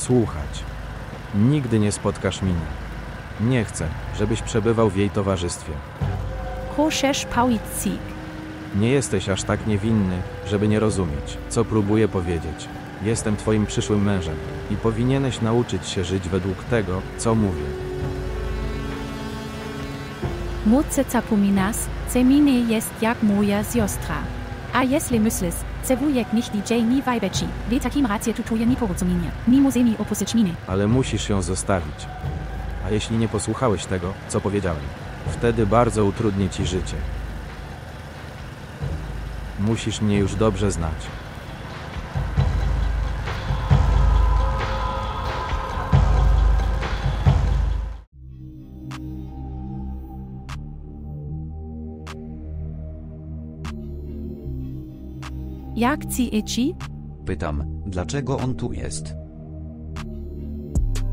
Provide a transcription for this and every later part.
słuchać. Nigdy nie spotkasz Miny. Nie chcę, żebyś przebywał w jej towarzystwie. Proszę powiedzieć. Nie jesteś aż tak niewinny, żeby nie rozumieć, co próbuję powiedzieć. Jestem twoim przyszłym mężem i powinieneś nauczyć się żyć według tego, co mówię. Moce zapominasz, że Mine jest jak moja siostra. A jeśli myślisz, że wujek nicht DJ nie wajbeci, w takim razie tutuje nieporozumienie, mimo że mi opozyć Miny. Ale musisz ją zostawić. A jeśli nie posłuchałeś tego, co powiedziałem, wtedy bardzo utrudnię ci życie. Musisz mnie już dobrze znać. Jak ci idzie? Pytam, dlaczego on tu jest?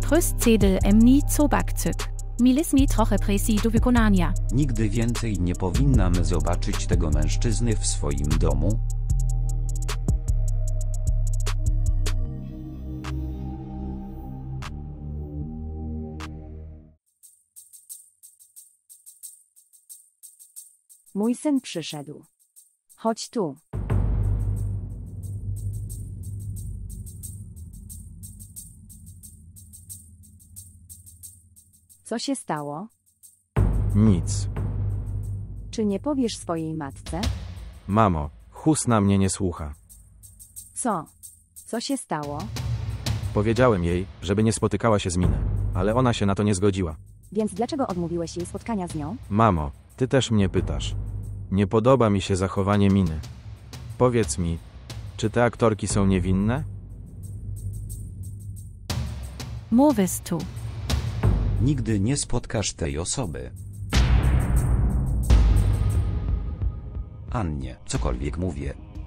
Tröstcedel emni zobakcyk. Milis mi trochę presji do wykonania. Nigdy więcej nie powinnam zobaczyć tego mężczyzny w swoim domu. Mój syn przyszedł. Chodź tu. Co się stało? Nic. Czy nie powiesz swojej matce? Mamo, Husna mnie nie słucha. Co? Co się stało? Powiedziałem jej, żeby nie spotykała się z Miną, ale ona się na to nie zgodziła. Więc dlaczego odmówiłeś jej spotkania z nią? Mamo, ty też mnie pytasz. Nie podoba mi się zachowanie Miny. Powiedz mi, czy te aktorki są niewinne? Mówisz tu. Nigdy nie spotkasz tej osoby. Annie, cokolwiek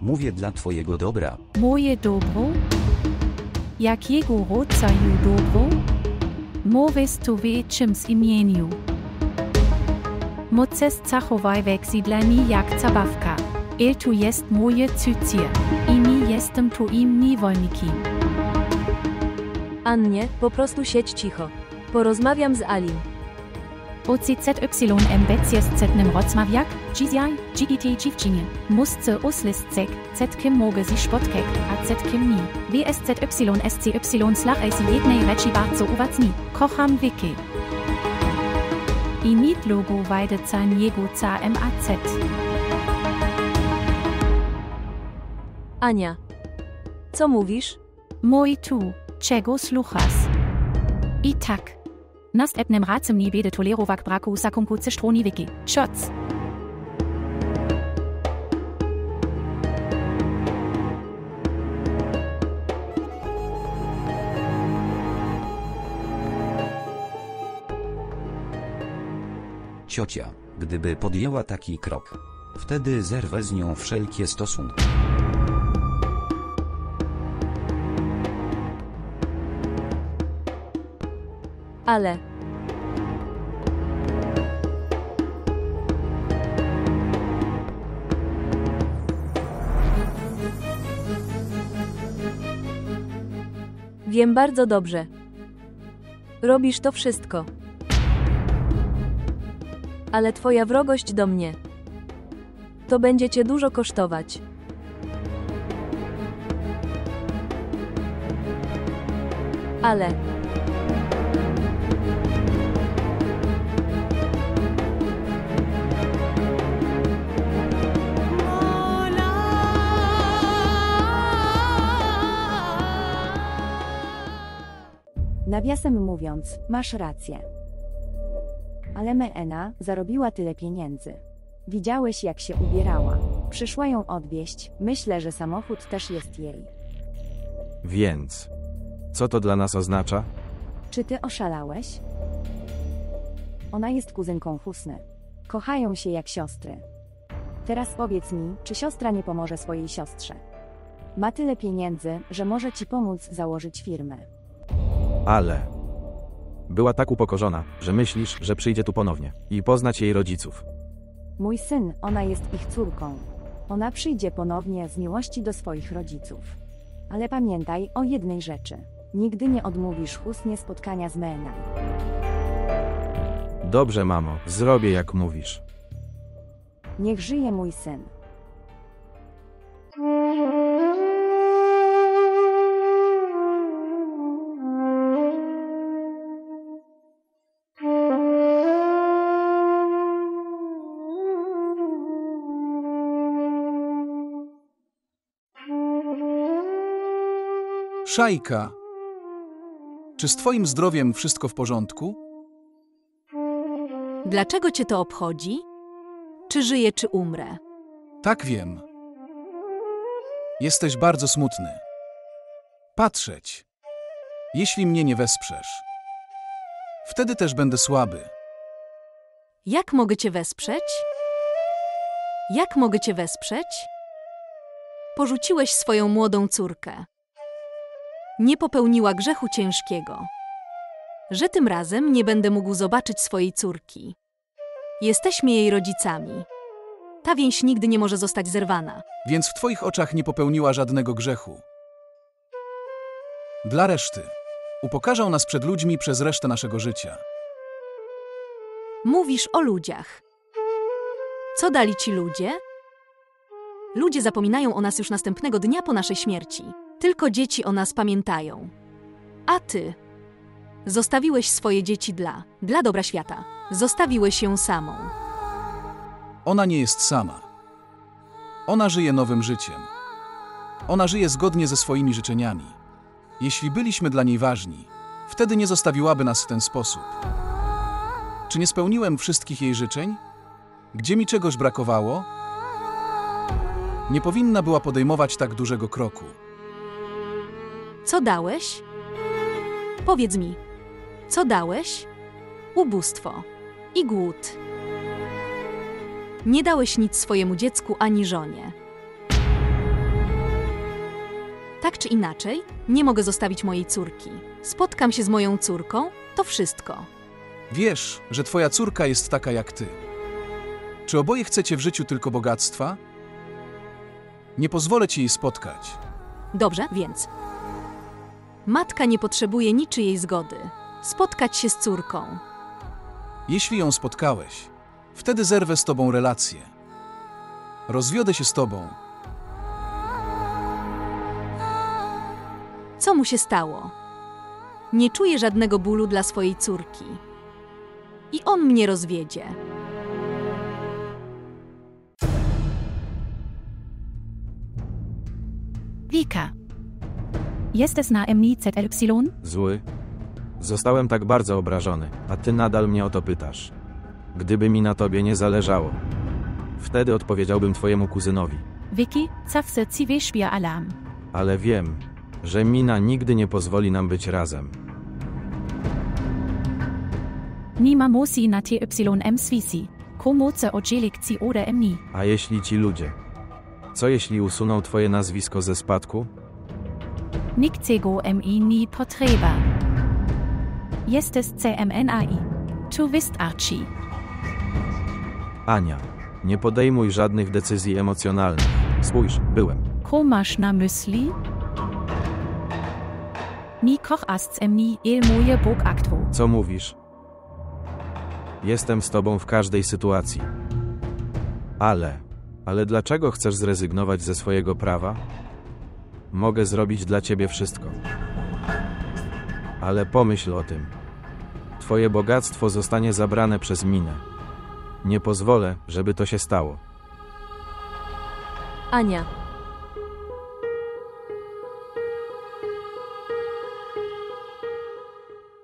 mówię dla twojego dobra. Moje dobro? Jakiego rodzaju dobro? Mówisz tu w czymś imieniu. Moces zachowaj weksidlani jak zabawka. Tu jest moje cycie. I nie jestem twoim niewolnikiem. Annie, po prostu siedź cicho. Porozmawiam z Alim. OCZYMBCSZ-nym rozmawiak, dzisiaj, GGT dziewczynie. Musce usliscek, zetkim mogę si spotkek, a zetkim ni. WSZYSCY slach si jednej rzeczy bardzo uwacni. Kocham wiki. I nit logo wajde ca niego ca MAZ. Ania. Co mówisz? Mój tu, czego słuchasz? I tak. Następnym razem nie będę tolerować braku sakunku ze strony wiki. Shots. Ciocia, gdyby podjęła taki krok, wtedy zerwę z nią wszelkie stosunki. Ale. Wiem bardzo dobrze. Robisz to wszystko. Ale twoja wrogość do mnie. To będzie cię dużo kosztować. Ale. Nawiasem mówiąc, masz rację. Ale Meena zarobiła tyle pieniędzy. Widziałeś, jak się ubierała. Przyszła ją odwieźć, myślę, że samochód też jest jej. Więc, co to dla nas oznacza? Czy ty oszalałeś? Ona jest kuzynką Husny. Kochają się jak siostry. Teraz powiedz mi, czy siostra nie pomoże swojej siostrze? Ma tyle pieniędzy, że może ci pomóc założyć firmę. Ale była tak upokorzona, że myślisz, że przyjdzie tu ponownie i poznać jej rodziców. Mój syn, ona jest ich córką. Ona przyjdzie ponownie z miłości do swoich rodziców. Ale pamiętaj o jednej rzeczy. Nigdy nie odmówisz chustnie spotkania z Meenai. Dobrze, mamo, zrobię jak mówisz. Niech żyje mój syn. Szajka, czy z twoim zdrowiem wszystko w porządku? Dlaczego cię to obchodzi? Czy żyję, czy umrę? Tak, wiem. Jesteś bardzo smutny. Patrzeć. Jeśli mnie nie wesprzesz, wtedy też będę słaby. Jak mogę cię wesprzeć? Jak mogę cię wesprzeć? Porzuciłeś swoją młodą córkę. Nie popełniła grzechu ciężkiego. Że tym razem nie będę mógł zobaczyć swojej córki. Jesteśmy jej rodzicami. Ta więź nigdy nie może zostać zerwana. Więc w twoich oczach nie popełniła żadnego grzechu. Dla reszty, upokarzał nas przed ludźmi przez resztę naszego życia. Mówisz o ludziach. Co dali ci ludzie? Ludzie zapominają o nas już następnego dnia po naszej śmierci. Tylko dzieci o nas pamiętają. A ty? Zostawiłeś swoje dzieci dla dobra świata. Zostawiłeś ją samą. Ona nie jest sama. Ona żyje nowym życiem. Ona żyje zgodnie ze swoimi życzeniami. Jeśli byliśmy dla niej ważni, wtedy nie zostawiłaby nas w ten sposób. Czy nie spełniłem wszystkich jej życzeń? Gdzie mi czegoś brakowało? Nie powinna była podejmować tak dużego kroku. Co dałeś? Powiedz mi, co dałeś? Ubóstwo i głód. Nie dałeś nic swojemu dziecku ani żonie. Tak czy inaczej, nie mogę zostawić mojej córki. Spotkam się z moją córką, to wszystko. Wiesz, że twoja córka jest taka jak ty. Czy oboje chcecie w życiu tylko bogactwa? Nie pozwolę ci jej spotkać. Dobrze, więc. Matka nie potrzebuje niczyjej zgody. Spotkać się z córką. Jeśli ją spotkałeś, wtedy zerwę z tobą relację. Rozwiodę się z tobą. Co mu się stało? Nie czuję żadnego bólu dla swojej córki. I on mnie rozwiedzie. Wika. Jesteś na mnie ZY? Zły? Zostałem tak bardzo obrażony, a ty nadal mnie o to pytasz. Gdyby mi na tobie nie zależało, wtedy odpowiedziałbym twojemu kuzynowi. Wiki, zawsze ci Spiel alarm. Ale wiem, że Mina nigdy nie pozwoli nam być razem. Nima musi na TYM swisi. Komoce oddzielić ci ode mnie. A jeśli ci ludzie? Co jeśli usuną twoje nazwisko ze spadku? Nikt tego mi nie potrzeba. Jesteś CMNAI. Tu wystarczy. Ania, nie podejmuj żadnych decyzji emocjonalnych. Spójrz, byłem. Ko masz na myśli? Nie kochasz mnie il moje Bóg aktwo. Co mówisz? Jestem z tobą w każdej sytuacji. Ale dlaczego chcesz zrezygnować ze swojego prawa? Mogę zrobić dla ciebie wszystko. Ale pomyśl o tym. Twoje bogactwo zostanie zabrane przez Minę. Nie pozwolę, żeby to się stało. Ania.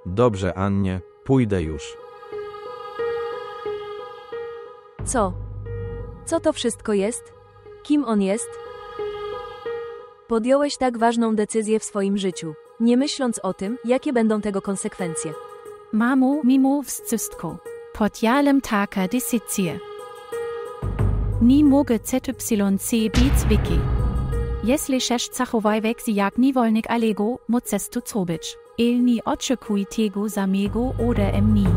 Dobrze, Annie, pójdę już. Co? Co to wszystko jest? Kim on jest? Podjąłeś tak ważną decyzję w swoim życiu, nie myśląc o tym, jakie będą tego konsekwencje. Mamo, mimo wszystko. Podjęłem taka decyzję. Nie mogę ZYC być Wiki. Jeśli chcesz zachować się jak niewolnik Alego, musisz to zrobić. Il nie oczekuj tego samego ode mnie.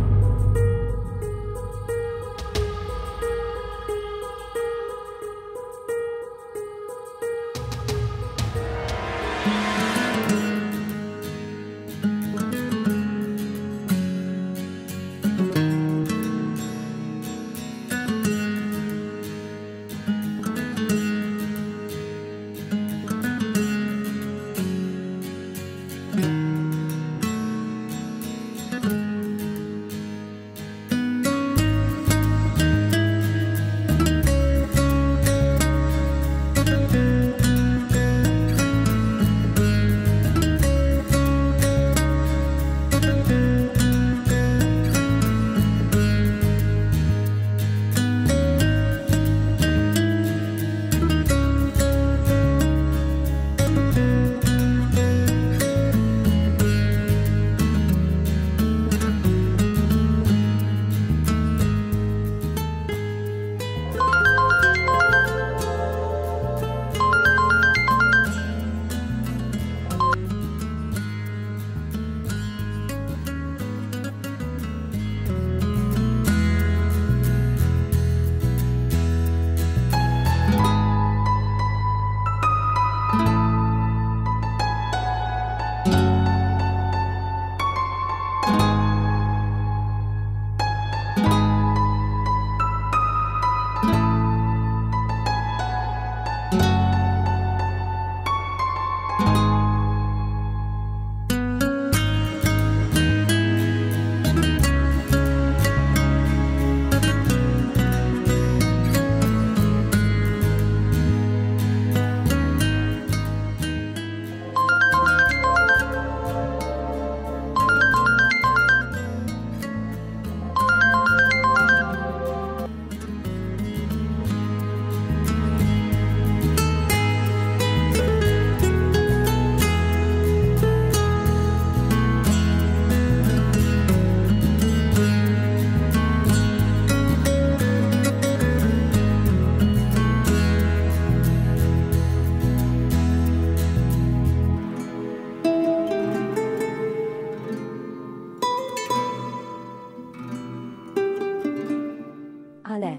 Ale...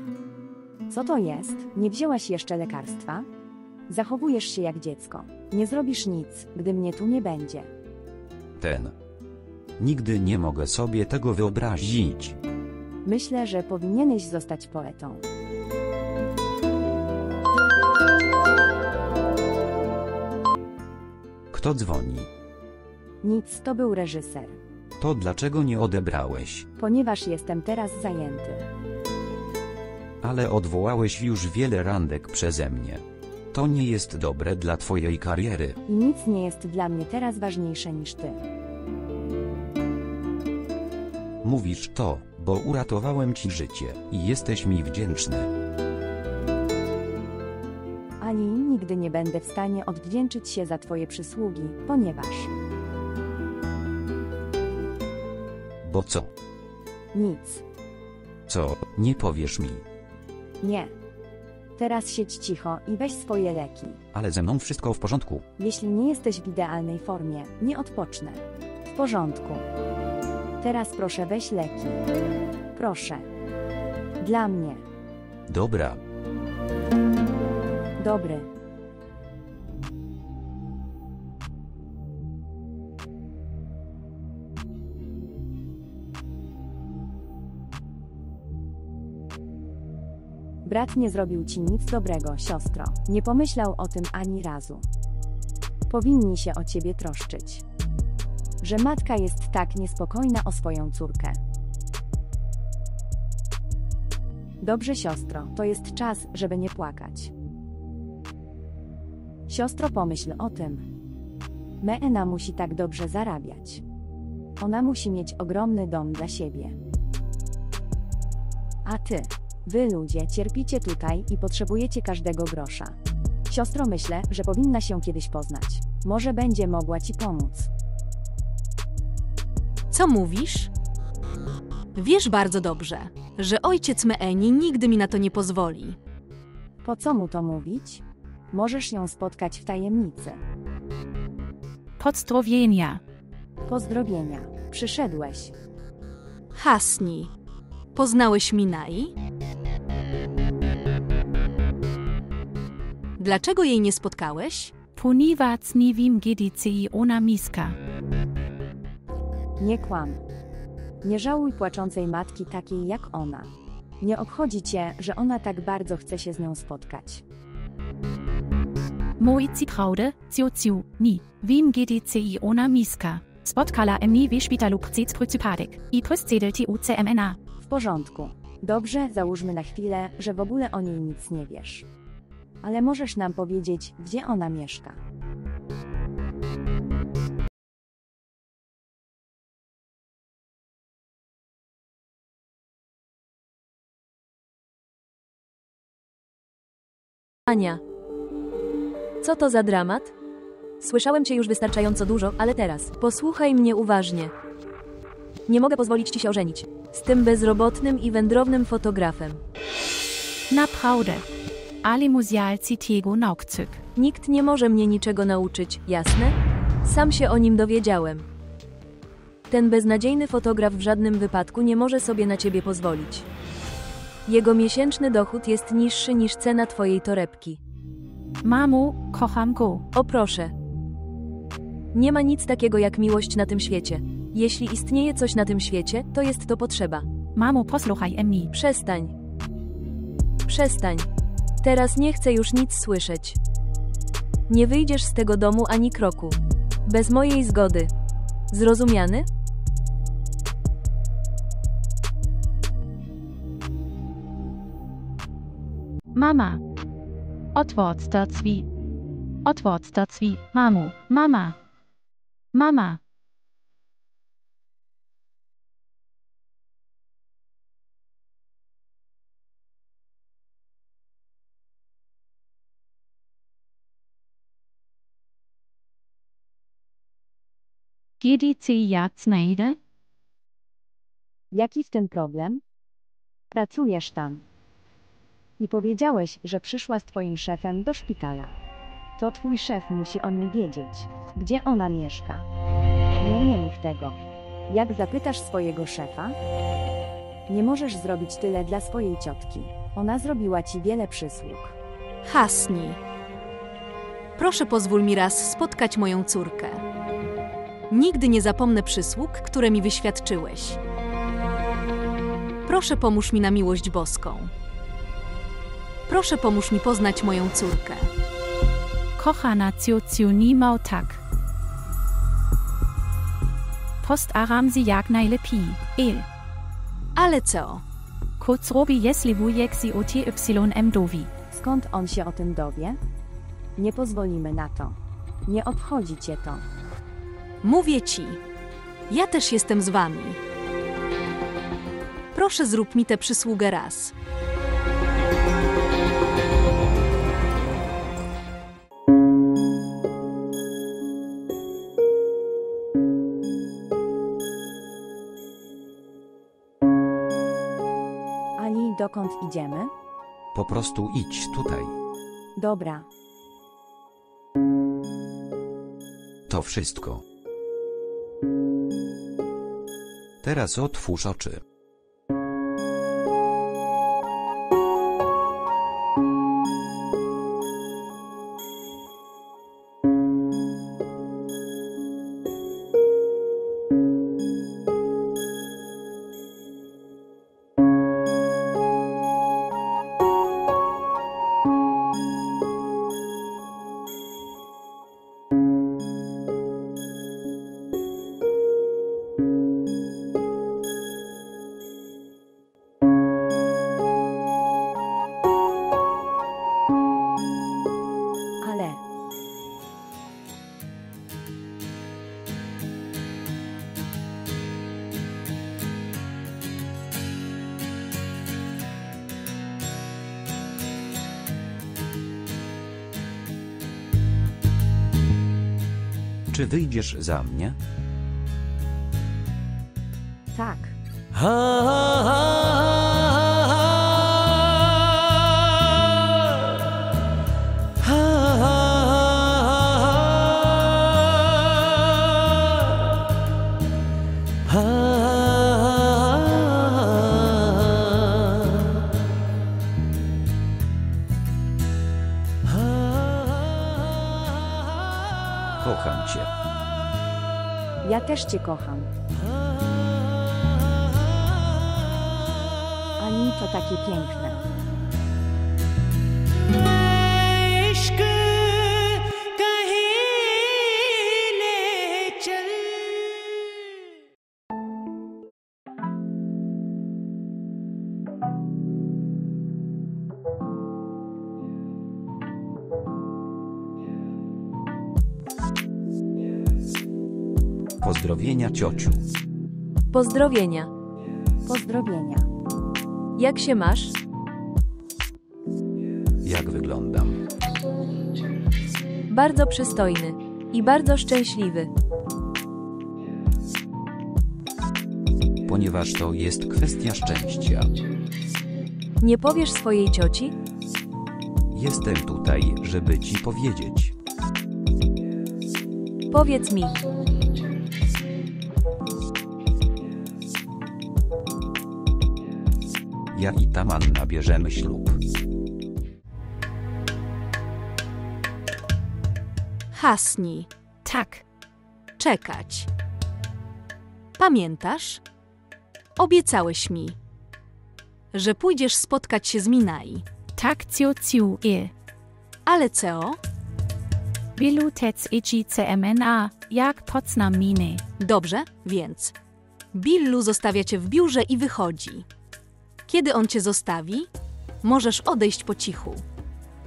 Co to jest? Nie wzięłaś jeszcze lekarstwa? Zachowujesz się jak dziecko. Nie zrobisz nic, gdy mnie tu nie będzie. Nigdy nie mogę sobie tego wyobrazić. Myślę, że powinieneś zostać poetą. Kto dzwoni? Nic, to był reżyser. To dlaczego nie odebrałeś? Ponieważ jestem teraz zajęty. Ale odwołałeś już wiele randek przeze mnie. To nie jest dobre dla twojej kariery. I nic nie jest dla mnie teraz ważniejsze niż ty. Mówisz to, bo uratowałem ci życie i jesteś mi wdzięczny. Ani nigdy nie będę w stanie odwdzięczyć się za twoje przysługi, ponieważ... Bo co? Nic. Co, nie powiesz mi? Nie. Teraz siedź cicho i weź swoje leki. Ale ze mną wszystko w porządku. Jeśli nie jesteś w idealnej formie, nie odpocznę. W porządku. Teraz proszę weź leki. Proszę. Dla mnie. Dobra. Dobry. Brat nie zrobił ci nic dobrego, siostro. Nie pomyślał o tym ani razu. Powinni się o ciebie troszczyć. Że matka jest tak niespokojna o swoją córkę. Dobrze, siostro, to jest czas, żeby nie płakać. Siostro, pomyśl o tym. Meena musi tak dobrze zarabiać. Ona musi mieć ogromny dom dla siebie. A ty, wy ludzie, cierpicie tutaj i potrzebujecie każdego grosza. Siostro, myślę, że powinna się kiedyś poznać. Może będzie mogła ci pomóc. Co mówisz? Wiesz bardzo dobrze, że ojciec Meeni nigdy mi na to nie pozwoli. Po co mu to mówić? Możesz ją spotkać w tajemnicy. Pozdrowienia. Pozdrowienia. Przyszedłeś. Hasni. Poznałeś Minai? Dlaczego jej nie spotkałeś? Ponieważ nie wiem, gdzie i ona mieszka. Nie kłam. Nie żałuj płaczącej matki takiej jak ona. Nie obchodzi cię, że ona tak bardzo chce się z nią spotkać. Moici prawdę, ciu, ni. Wiem, gdzie i ona mieszka. Spotkala mnie w szpitalu przypadek. I postzedelti UCMNA. W porządku. Dobrze, załóżmy na chwilę, że w ogóle o niej nic nie wiesz. Ale możesz nam powiedzieć, gdzie ona mieszka. Ania. Co to za dramat? Słyszałem cię już wystarczająco dużo, ale teraz posłuchaj mnie uważnie. Nie mogę pozwolić ci się ożenić z tym bezrobotnym i wędrownym fotografem. Naprawdę. Ale muzialci tego naukcyk. Nikt nie może mnie niczego nauczyć, jasne? Sam się o nim dowiedziałem. Ten beznadziejny fotograf w żadnym wypadku nie może sobie na ciebie pozwolić. Jego miesięczny dochód jest niższy niż cena twojej torebki. Mamo, kocham go. O proszę. Nie ma nic takiego jak miłość na tym świecie. Jeśli istnieje coś na tym świecie, to jest to potrzeba. Mamo, posłuchaj mnie. Przestań. Przestań. Teraz nie chcę już nic słyszeć. Nie wyjdziesz z tego domu ani kroku. Bez mojej zgody. Zrozumiany? Mama. Otwórz te drzwi. Otwórz te drzwi, mamo. Mama. Mama. GDC ja znajdę? Jaki w tym problem? Pracujesz tam. I powiedziałeś, że przyszła z twoim szefem do szpitala. To twój szef musi o nim wiedzieć, gdzie ona mieszka. Nie umiem ich tego. Jak zapytasz swojego szefa? Nie możesz zrobić tyle dla swojej ciotki. Ona zrobiła ci wiele przysług. Hasni. Proszę pozwól mi raz spotkać moją córkę. Nigdy nie zapomnę przysług, które mi wyświadczyłeś. Proszę pomóż mi na miłość boską. Proszę pomóż mi poznać moją córkę. Kochana Ciociu niemał tak. Postaram się jak najlepiej. Ale co? Kurz robi jeśli wujek si OTYM dowi. Skąd on się o tym dowie? Nie pozwolimy na to. Nie obchodzi cię to. Mówię ci. Ja też jestem z wami. Proszę zrób mi tę przysługę raz. Ali, dokąd idziemy? Po prostu idź tutaj. Dobra. To wszystko. Teraz otwórz oczy. Ale Czy wyjdziesz za mnie? tak. Kocham cię. Ja też cię kocham. Ani to takie piękne. Pozdrowienia ciociu. Pozdrowienia. Pozdrowienia. Jak się masz? Jak wyglądam? Bardzo przystojny. I bardzo szczęśliwy. Ponieważ to jest kwestia szczęścia. Nie powiesz swojej cioci? Jestem tutaj, żeby ci powiedzieć. Powiedz mi. Ja i Tamanna bierzemy ślub. Hasni. Tak. Czekać. Pamiętasz? Obiecałeś mi, że pójdziesz spotkać się z Minai. Tak Ciociu Ale co? Wielu tec CMNA, jak Potsdam miny. Dobrze, więc Billu zostawia cię w biurze i wychodzi. Kiedy on cię zostawi, możesz odejść po cichu.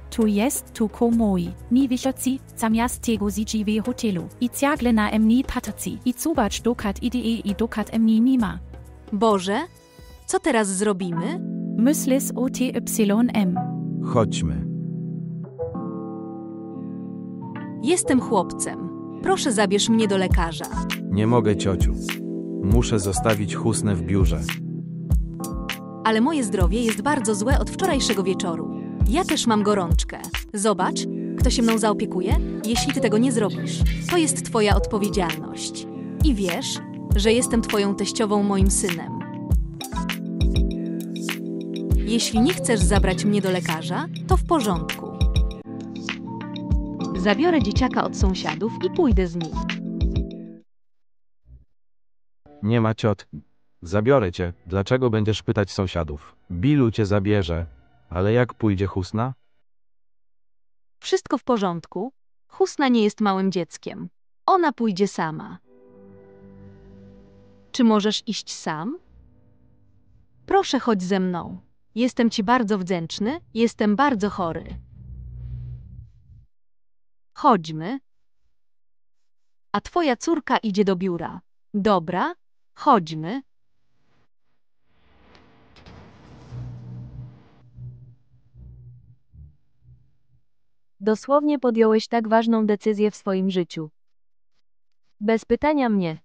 Tu jest tu komoi, ni wychodzi, zamiast tego zdziwi hotelu. I ciągle na mnie patrzycie. I zobacz dukat idee i dukat mnie nie ma. Boże, co teraz zrobimy? Myślis OTYM. Chodźmy. Jestem chłopcem. Proszę zabierz mnie do lekarza. Nie mogę, ciociu. Muszę zostawić Husnę w biurze. Ale moje zdrowie jest bardzo złe od wczorajszego wieczoru. Ja też mam gorączkę. Zobacz, kto się mną zaopiekuje? Jeśli ty tego nie zrobisz, to jest twoja odpowiedzialność. I wiesz, że jestem twoją teściową moim synem. Jeśli nie chcesz zabrać mnie do lekarza, to w porządku. Zabiorę dzieciaka od sąsiadów i pójdę z nim. Nie ma ciot. Zabiorę cię. Dlaczego będziesz pytać sąsiadów? Bilu cię zabierze. Ale jak pójdzie Husna? Wszystko w porządku. Husna nie jest małym dzieckiem. Ona pójdzie sama. Czy możesz iść sam? Proszę, chodź ze mną. Jestem ci bardzo wdzięczny, jestem bardzo chory. Chodźmy. A twoja córka idzie do biura. Dobra, chodźmy. Dosłownie podjąłeś tak ważną decyzję w swoim życiu. Bez pytania mnie.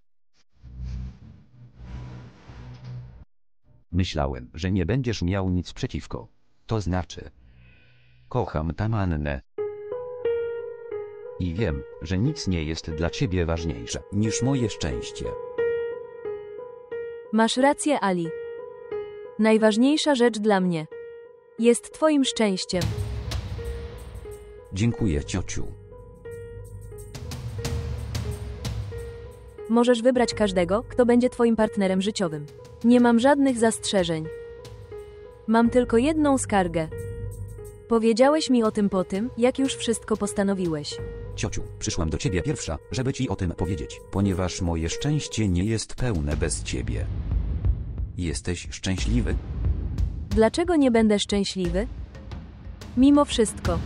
Myślałem, że nie będziesz miał nic przeciwko. To znaczy, kocham Tamannę. I wiem, że nic nie jest dla ciebie ważniejsze niż moje szczęście. Masz rację, Ali. Najważniejsza rzecz dla mnie jest twoim szczęściem. Dziękuję, ciociu. Możesz wybrać każdego, kto będzie twoim partnerem życiowym. Nie mam żadnych zastrzeżeń. Mam tylko jedną skargę. Powiedziałeś mi o tym po tym, jak już wszystko postanowiłeś. Ciociu, przyszłam do ciebie pierwsza, żeby ci o tym powiedzieć, ponieważ moje szczęście nie jest pełne bez ciebie. Jesteś szczęśliwy? Dlaczego nie będę szczęśliwy? Mimo wszystko.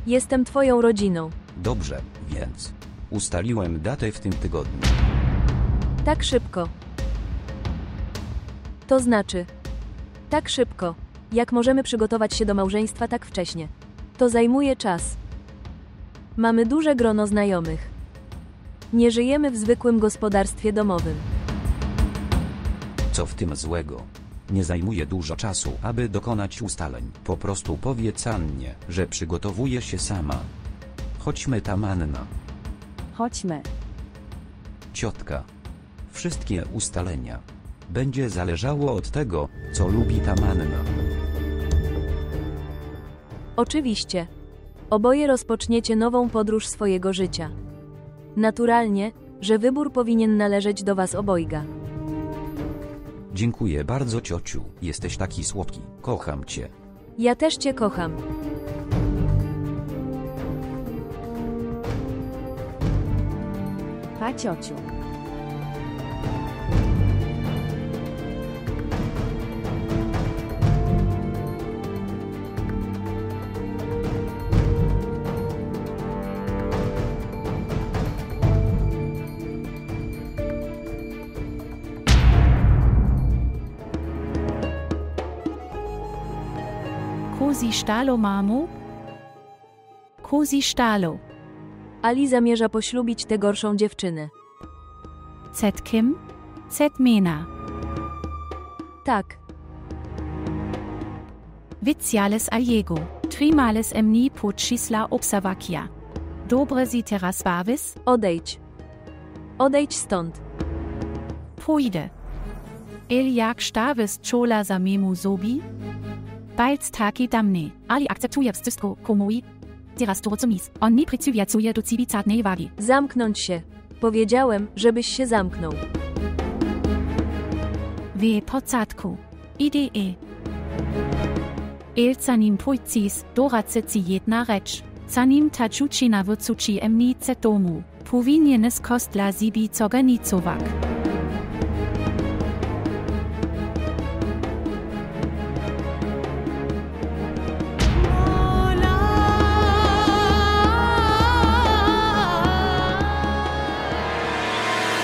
Jestem twoją rodziną. Dobrze, więc ustaliłem datę w tym tygodniu. Tak szybko. To znaczy, tak szybko, jak możemy przygotować się do małżeństwa tak wcześnie. To zajmuje czas. Mamy duże grono znajomych. Nie żyjemy w zwykłym gospodarstwie domowym. Co w tym złego? Nie zajmuje dużo czasu, aby dokonać ustaleń. Po prostu powiedz Annie, że przygotowuje się sama. Chodźmy, Tamanna. Chodźmy. Ciotka. Wszystkie ustalenia będzie zależało od tego, co lubi Tamanna. Oczywiście. Oboje rozpoczniecie nową podróż swojego życia. Naturalnie, że wybór powinien należeć do was obojga. Dziękuję bardzo, ciociu. Jesteś taki słodki. Kocham cię. Ja też cię kocham. Pa, ciociu. Cosi stalo, mamo? Cosi stalo. Ali zamierza poślubić tę gorszą dziewczynę. Z kim? Z Mena. Tak. Wicjales Aljego. Trimales emni pocisla obserwakia. Dobre si teraz bavis? Odejdź. Odejdź stąd. Pójdę. Jak stavis czola za memu zobi? Bald taki damny. Ali akceptuje wszystko, komoi. Teraz to rozumis. On nie przywiacuje do cywicatnej wagi. Zamknąć się. Powiedziałem, żebyś się zamknął. W podsatku. Idee. Za nim pójcis, doradce ci jedna rzecz. Za nim ta dziewczyna wycuci emnice domu. Powinien kost dla siebie zorganizować.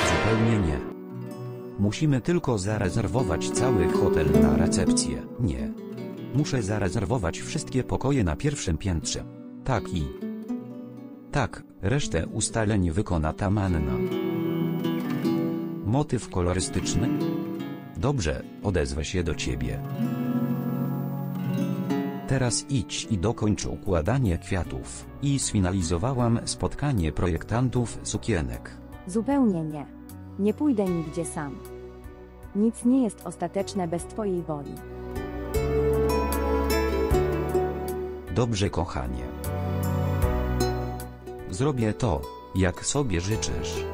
Zupełnie nie. Musimy tylko zarezerwować cały hotel na recepcję. Nie. Muszę zarezerwować wszystkie pokoje na pierwszym piętrze. Tak i... Tak, resztę ustaleń wykona Tamanna. Motyw kolorystyczny? Dobrze, odezwę się do ciebie. Teraz idź i dokończ układanie kwiatów. I sfinalizowałam spotkanie projektantów sukienek. Zupełnie nie. Nie pójdę nigdzie sam. Nic nie jest ostateczne bez twojej woli. Dobrze, kochanie. Zrobię to, jak sobie życzysz.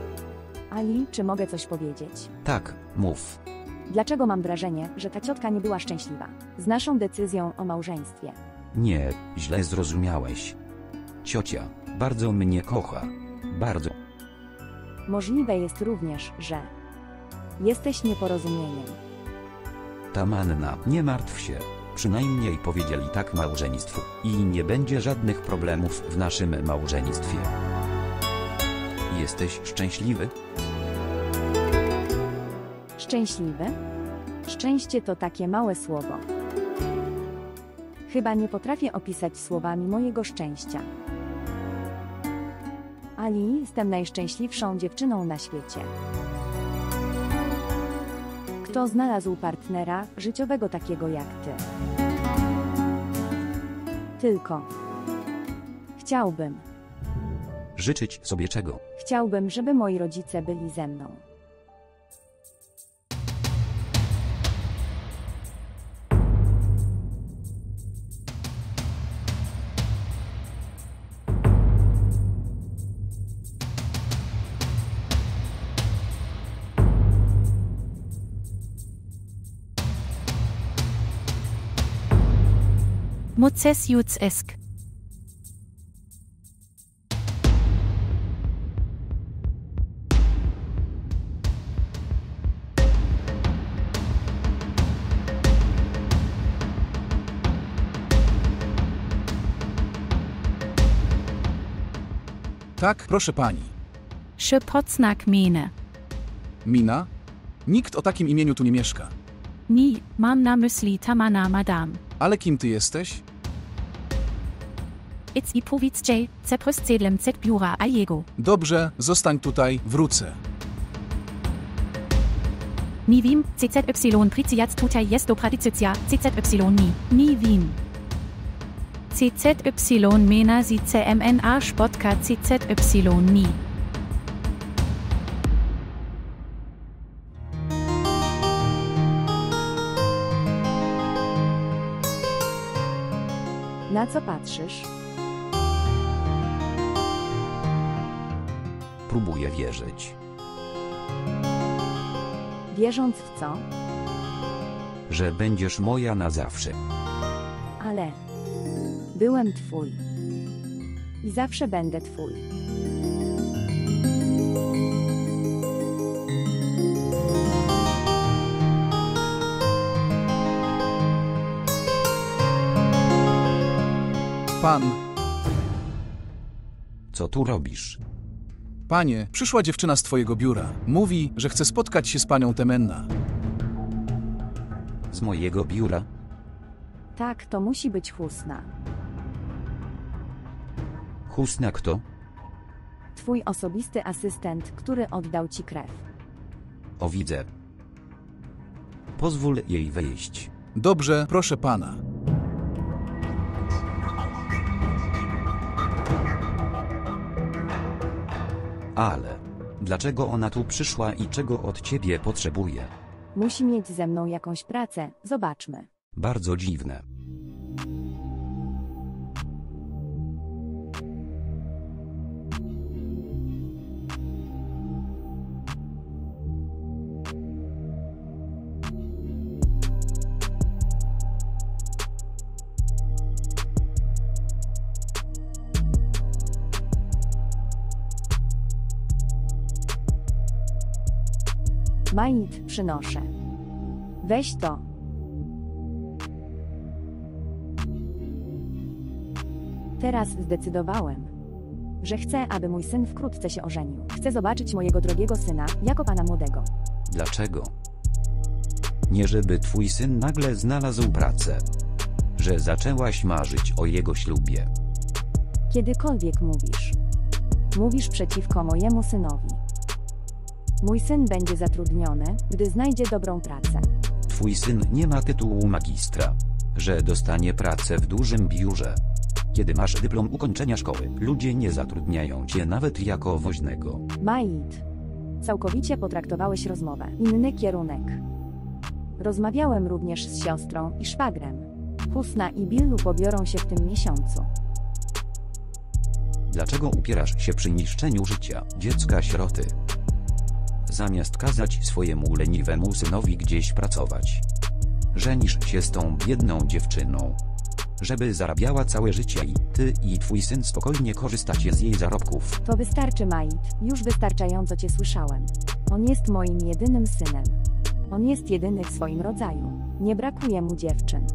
Ali, czy mogę coś powiedzieć? Tak, mów. Dlaczego mam wrażenie, że ta ciotka nie była szczęśliwa z naszą decyzją o małżeństwie? Nie, źle zrozumiałeś. Ciocia bardzo mnie kocha. Bardzo. Możliwe jest również, że jesteś nieporozumieniem. Tamanna, nie martw się. Przynajmniej powiedzieli tak małżeństwu i nie będzie żadnych problemów w naszym małżeństwie. Jesteś szczęśliwy? Szczęśliwy? Szczęście to takie małe słowo. Chyba nie potrafię opisać słowami mojego szczęścia. Ali, jestem najszczęśliwszą dziewczyną na świecie. Kto znalazł partnera życiowego takiego jak ty? Tylko chciałbym, Życzyć sobie czego? chciałbym, żeby moi rodzice byli ze mną. Moces Juts Esk. Tak, proszę pani. Szepocnak Mene. Mina? Nikt o takim imieniu tu nie mieszka. Ni, mam na myśli Tamana Madame. Ale kim ty jesteś? It's i powiedz J, cepryscedlem z biura a jego. Dobrze, zostań tutaj, wrócę. Ni wiem, CZY priciat tutaj jest do pratycycja, CZY ni wiem. CZY mena sie CMNA spotka CZY ni. Na co patrzysz? Próbuję wierzyć, Wierząc w co? że będziesz moja na zawsze. Ale byłem twój. I zawsze będę twój. Pan, Co tu robisz? panie, przyszła dziewczyna z twojego biura. Mówi, że chce spotkać się z panią Temenna. Z mojego biura? Tak, to musi być Husna. Husna kto? Twój osobisty asystent, który oddał ci krew. O, widzę. Pozwól jej wejść. Dobrze, proszę pana. Ale dlaczego ona tu przyszła i czego od ciebie potrzebuje? Musi mieć ze mną jakąś pracę, zobaczmy. Bardzo dziwne. Majid, przynoszę. Weź to. Teraz zdecydowałem, że chcę, aby mój syn wkrótce się ożenił. Chcę zobaczyć mojego drogiego syna, jako pana młodego. Dlaczego? Nie żeby twój syn nagle znalazł pracę. Że zaczęłaś marzyć o jego ślubie. Kiedykolwiek mówisz. Mówisz przeciwko mojemu synowi. Mój syn będzie zatrudniony, gdy znajdzie dobrą pracę. Twój syn nie ma tytułu magistra. Że dostanie pracę w dużym biurze. Kiedy masz dyplom ukończenia szkoły, ludzie nie zatrudniają cię nawet jako woźnego. Majid. Całkowicie potraktowałeś rozmowę. Inny kierunek. Rozmawiałem również z siostrą i szwagrem. Husna i Billu pobiorą się w tym miesiącu. Dlaczego upierasz się przy niszczeniu życia dziecka sieroty? Zamiast kazać swojemu leniwemu synowi gdzieś pracować, żenisz się z tą biedną dziewczyną, żeby zarabiała całe życie i ty i twój syn spokojnie korzystacie z jej zarobków. To wystarczy, Mait. Już wystarczająco cię słyszałem. On jest moim jedynym synem. On jest jedyny w swoim rodzaju. Nie brakuje mu dziewczyn.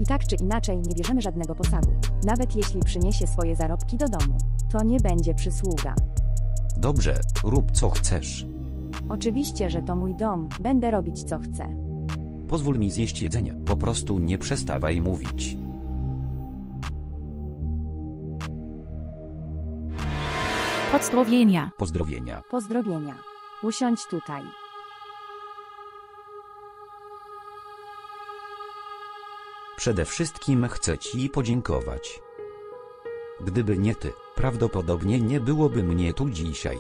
I tak czy inaczej nie bierzemy żadnego posagu. Nawet jeśli przyniesie swoje zarobki do domu, to nie będzie przysługa. Dobrze, rób co chcesz. Oczywiście, że to mój dom. Będę robić co chcę. Pozwól mi zjeść jedzenie, po prostu nie przestawaj mówić. Pozdrowienia. Pozdrowienia. Pozdrowienia. Usiądź tutaj. Przede wszystkim chcę ci podziękować. Gdyby nie ty, prawdopodobnie nie byłoby mnie tu dzisiaj.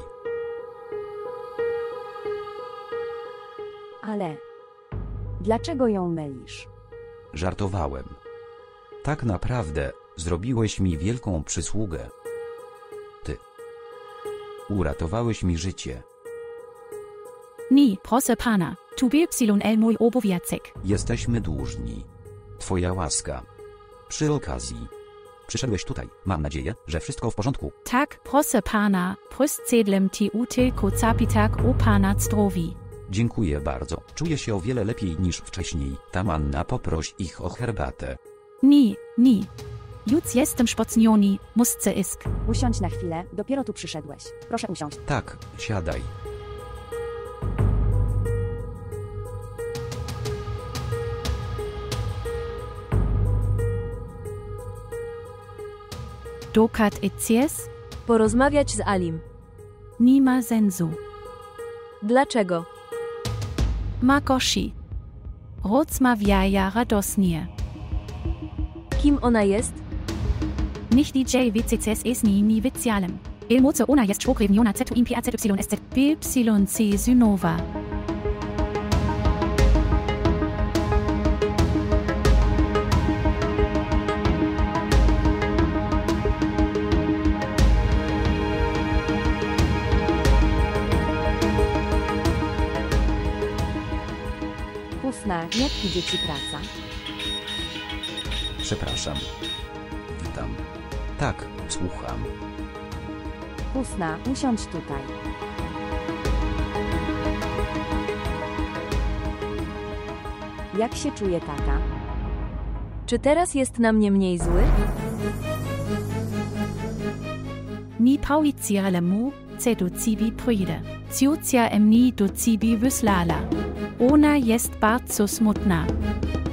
Ale dlaczego ją mylisz? Żartowałem. Tak naprawdę, zrobiłeś mi wielką przysługę. Ty. Uratowałeś mi życie. Ni, proszę pana, tu BYL mój obowiązek. Jesteśmy dłużni. Twoja łaska. Przy okazji. Przyszedłeś tutaj, mam nadzieję, że wszystko w porządku. Tak, proszę pana, prostsedlem tu tylko zapitak o pana zdrowi. Dziękuję bardzo. Czuję się o wiele lepiej niż wcześniej. Tam Anna, poproś ich o herbatę. Ni. Już jestem spocniony, musste isk. Usiądź na chwilę, dopiero tu przyszedłeś. Proszę usiąść. Tak, siadaj. Dokat ecies? Porozmawiać z Alim. Nie ma sensu. Dlaczego? Makoshi. Rozmawiaja radosnie. Kim ona jest? Nicht DJ WCCS jest ni wycjalem. Moce ona jest człokrewniona ZU impia ZYSZ BYC Synowa. Husna, jak idzie ci praca? Przepraszam. Witam. Tak, słucham. Husna, usiądź tutaj. Jak się czuje tata? Czy teraz jest na mnie mniej zły? Ni pauiciralemu, ce do cibi pryde. Ciucia emni do cibi wyslala. Ona jest bardzo smutna.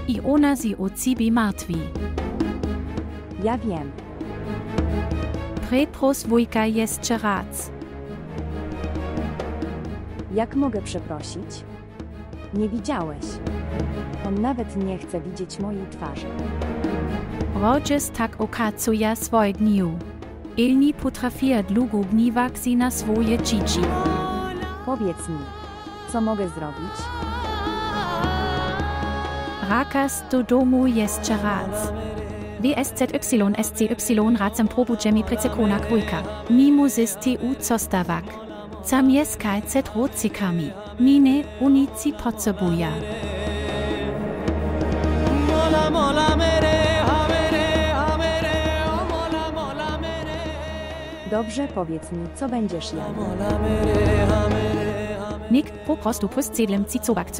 I ona si o cibi martwi. Ja wiem. Prepros wujka jeszcze raz. Jak mogę przeprosić? Nie widziałeś. On nawet nie chce widzieć mojej twarzy. Roges tak okazuje swoje dniu. Elni potrafię długo gniwać się na swoje dzieci. Powiedz mi, co mogę zrobić? Rakas do domu jeszcze raz. WSZYSCY razem próbujemy przekonać wujka. Mimo ZTU costawak. Zamieszkaj z rodzicami. Mine unici potrzebuje. Dobrze, powiedz mi, co będziesz jadł. Nikt po prostu prostsedlem ci zobacz.